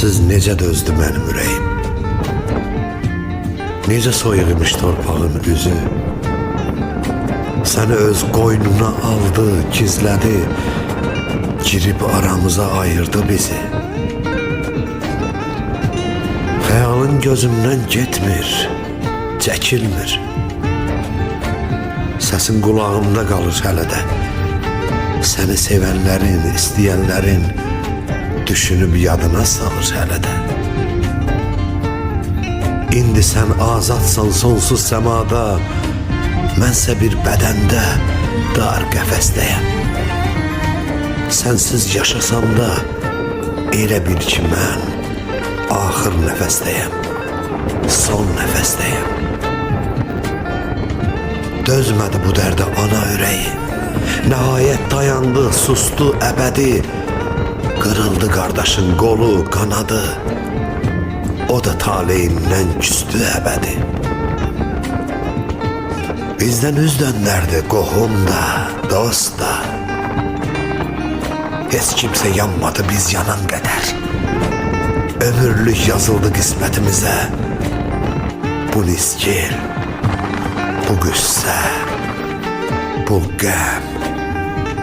Sənsiz necə dözdü mənim ürəyim? Necə soyuq imiş torpağın üzü? Səni öz qoynuna aldı, gizlədi, girib aramıza ayırdı bizi. Xəyalın gözümdən getmir, çəkilmir. Səsin qulağımda qalır hələ də. Səni sevənlərin, istəyənlərin düşünüb yadına salır hələ də. İndi sən azadsan sonsuz səmada, mənsə bir bədəndə, dar qəfəsdəyəm. Sənsiz yaşasam da, elə bil ki mən axır nəfəsdəyəm, son nəfəsdəyəm. Dözmədi bu dərdə ana ürəyi, nəhayət dayandı, sustu əbədi. Qırıldı qardaşın qolu, qanadı, o da taleyindən küstü əbədi. Bizdən üz döndərdi qohum da, dost da. Heç kimsə yanmadı biz yanan qədər. Ömürlük yazıldı qismətimizə. Bu nisgil, bu qüssə, bu qəm.